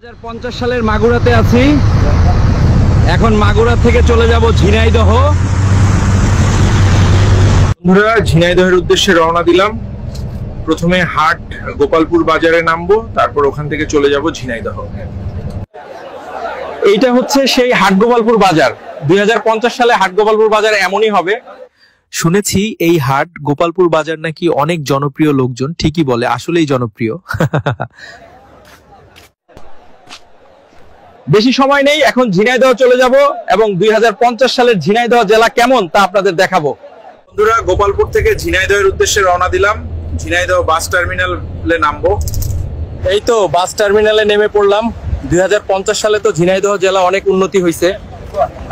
2050 সালের মাগুরাতে আছি। এখন মাগুরা থেকে চলে যাব ঝিনাইদহ। বন্ধুরা, ঝিনাইদহের উদ্দেশ্যে রওনা দিলাম। প্রথমে হাট গোপালপুর বাজারে নামবো, তারপর ওখান থেকে চলে যাব ঝিনাইদহ। এইটা হচ্ছে সেই হাট গোপালপুর বাজার। 2050 সালে হাট গোপালপুর বাজার এমনই হবে। শুনেছি এই হাট গোপালপুর বাজার নাকি অনেক জনপ্রিয়, লোকজন ঠিকই বলে, আসলেই জনপ্রিয়। বেশি সময় নেই, এখন ঝিনাইদহ চলে যাব এবং 2050 সালের ঝিনাইদহ জেলা কেমন তা আপনাদের দেখাবো। বন্ধুরা, গোপালপুর থেকে ঝিনাইদহের উদ্দেশ্যে রওনা দিলাম। ঝিনাইদহ বাস টার্মিনালে নামবো। এই তো বাস টার্মিনালে নেমে পড়লাম। 2050 সালে তো ঝিনাইদহ জেলা অনেক উন্নতি হয়েছে।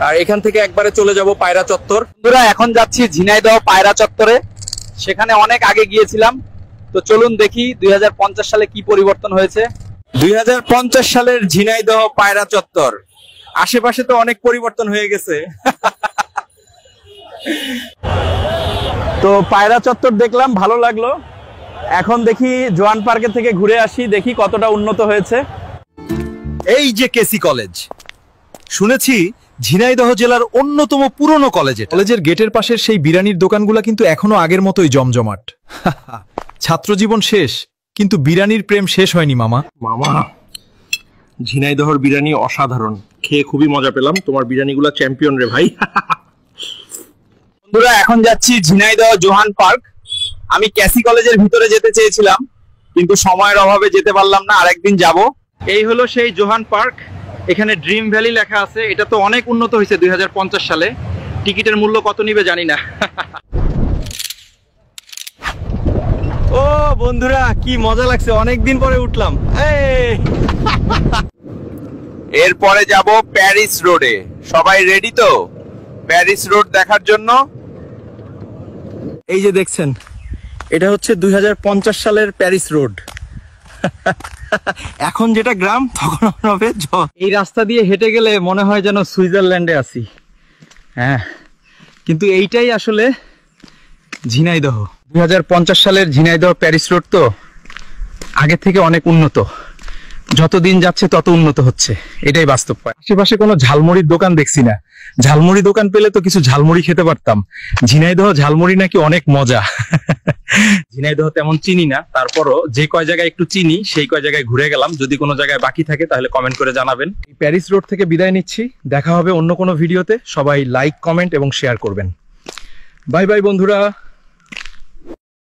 আর এখান থেকে একবারে চলে যাব পায়রা চত্বর। বন্ধুরা, এখন যাচ্ছি ঝিনাইদহ পায়রা চত্বরে। সেখানে অনেক আগে গিয়েছিলাম, তো চলুন দেখি 2050 সালে কি পরিবর্তন হয়েছে। 2050 সালের ঝিনাইদহ পায়রা চত্বর। আশেপাশে তো অনেক পরিবর্তন হয়ে গেছে। তো পায়রা চত্বর দেখলাম, ভালো লাগলো। এখন দেখি জোয়ান পার্কের থেকে ঘুরে আসি, দেখি কতটা উন্নত হয়েছে। এই যে কেসি কলেজ, শুনেছি ঝিনাইদহ জেলার অন্যতম পুরনো কলেজের গেটের পাশের সেই বিরিয়ানির দোকানগুলো কিন্তু এখনো আগের মতোই জমজমাট। ছাত্রজীবন শেষ, কিন্তু বিরিয়ানির প্রেম শেষ হয়নি মামা। মামা, ঝিনাইদহর বিরিয়ানি অসাধারণ, খেয়ে খুবই মজা পেলাম। তোমার বিরিয়ানিগুলো চ্যাম্পিয়ন রে ভাই। বন্ধুরা, এখন যাচ্ছি ঝিনাইদহ জোহান পার্ক। আমি কেসি কলেজের ভিতরে যেতে চেয়েছিলাম, কিন্তু সময়ের অভাবে যেতে পারলাম না, আরেকদিন যাব। এই হলো সেই জোহান পার্ক। এখানে ড্রিম ভ্যালি লেখা আছে। এটা তো অনেক উন্নত হয়েছে 2050 সালে। টিকিটের মূল্য কত নিবে জানি না। ও বন্ধুরা, কি মজা লাগছে, অনেকদিন পরে উঠলাম। এরপরে যাব প্যারিস রোডে। সবাই রেডি তো প্যারিস রোড দেখার জন্য? এই যে দেখছেন, এটা হচ্ছে 2050 সালের প্যারিস রোড। এখন যেটা গ্রাম, তখন হবে। এই রাস্তা দিয়ে হেঁটে গেলে মনে হয় যেন সুইজারল্যান্ডে আছি। হ্যাঁ, কিন্তু এইটাই আসলে ঝিনাইদহ। 2050 সালের ঝিনাইদহ প্যারিস রোড তো আগে থেকে অনেক উন্নত। যত দিন যাচ্ছে তত উন্নত হচ্ছে, এটাই বাস্তব। আশেপাশে কোনো ঝালমুড়ির দোকান দেখছি না। ঝালমুড়ি দোকান পেলে তো কিছু ঝালমুড়ি খেতে পারতাম। ঝিনাইদহ ঝালমুড়ি নাকি অনেক মজা। ঝিনাইদহ তেমন চিনি না, তারপরও যে কয় জায়গায় একটু চিনি সেই কয় জায়গায় ঘুরে গেলাম। যদি কোনো জায়গায় বাকি থাকে তাহলে কমেন্ট করে জানাবেন। প্যারিস রোড থেকে বিদায় নিচ্ছি, দেখা হবে অন্য কোনো ভিডিওতে। সবাই লাইক, কমেন্ট এবং শেয়ার করবেন। বাই বাই বন্ধুরা।